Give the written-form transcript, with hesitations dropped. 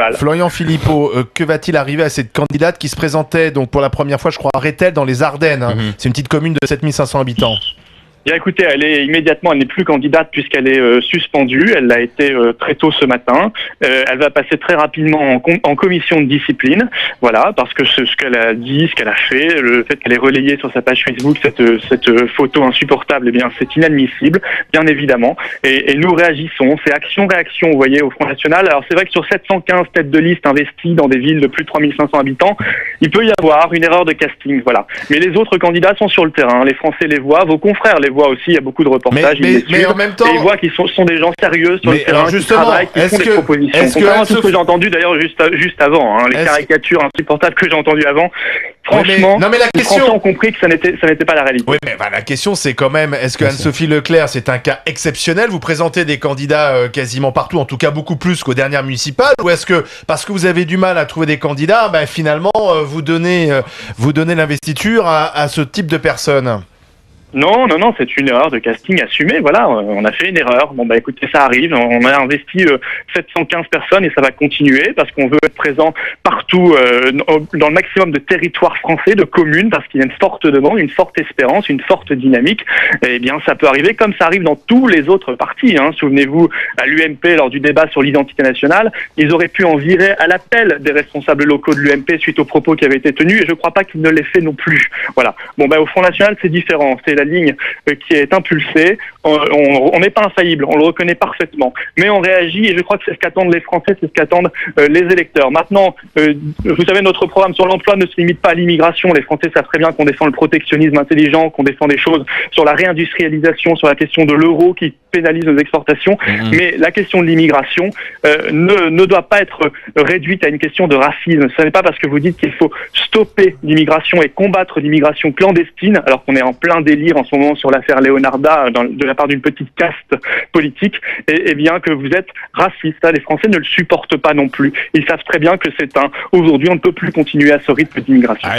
municipales. Florian Philippot, que va-t-il arriver à cette candidate qui se présentait donc pour la première fois, je crois, à Rethel dans les Ardennes, hein. C'est une petite commune de 7500 habitants. Bien écoutez, elle n'est plus candidate puisqu'elle est suspendue. Elle l'a été très tôt ce matin. Elle va passer très rapidement en commission de discipline. Voilà, parce que ce qu'elle a dit, ce qu'elle a fait, le fait qu'elle ait relayé sur sa page Facebook cette photo insupportable, eh bien c'est inadmissible, bien évidemment. Et nous réagissons. C'est action-réaction, vous voyez, au Front National. Alors c'est vrai que sur 715 têtes de liste investies dans des villes de plus de 3500 habitants, il peut y avoir une erreur de casting. Voilà. Mais les autres candidats sont sur le terrain. Les Français les voient, vos confrères les voient aussi, il y a beaucoup de reportages, mais en même temps, et ils voient qu'ils sont des gens sérieux sur le terrain, qui travaillent, qui font des propositions. Contrairement à tout ce que j'ai entendu d'ailleurs juste avant, hein, les caricatures insupportables que j'ai entendues avant, franchement, les Français ont compris que ça n'était pas la réalité. Oui, mais la question c'est quand même, est-ce que Anne-Sophie Leclerc, c'est un cas exceptionnel? Vous présentez des candidats quasiment partout, en tout cas beaucoup plus qu'aux dernières municipales, ou est-ce que, parce que vous avez du mal à trouver des candidats, finalement, vous donnez l'investiture à ce type de personnes? Non, c'est une erreur de casting assumée. Voilà, on a fait une erreur. Bon, écoutez, ça arrive. On a investi 715 personnes et ça va continuer parce qu'on veut être présent partout dans le maximum de territoires français, de communes, parce qu'il y a une forte demande, une forte espérance, une forte dynamique. Et bien, ça peut arriver comme ça arrive dans tous les autres partis, hein. Souvenez-vous, à l'UMP, lors du débat sur l'identité nationale, ils auraient pu en virer à l'appel des responsables locaux de l'UMP suite aux propos qui avaient été tenus, et je ne crois pas qu'ils ne l'aient fait non plus. Voilà. Bon, au Front National, c'est différent. C'est la ligne qui est impulsée. On n'est pas infaillible, on le reconnaît parfaitement. Mais on réagit, et je crois que c'est ce qu'attendent les Français, c'est ce qu'attendent les électeurs. Maintenant, vous savez, notre programme sur l'emploi ne se limite pas à l'immigration. Les Français savent très bien qu'on défend le protectionnisme intelligent, qu'on défend des choses sur la réindustrialisation, sur la question de l'euro qui pénalise nos exportations. Mais la question de l'immigration ne doit pas être réduite à une question de racisme. Ce n'est pas parce que vous dites qu'il faut stopper l'immigration et combattre l'immigration clandestine, alors qu'on est en plein délire en ce moment sur l'affaire Leonarda de la part d'une petite caste politique, et bien que vous êtes raciste. Les Français ne le supportent pas non plus. Ils savent très bien que aujourd'hui on ne peut plus continuer à ce rythme d'immigration.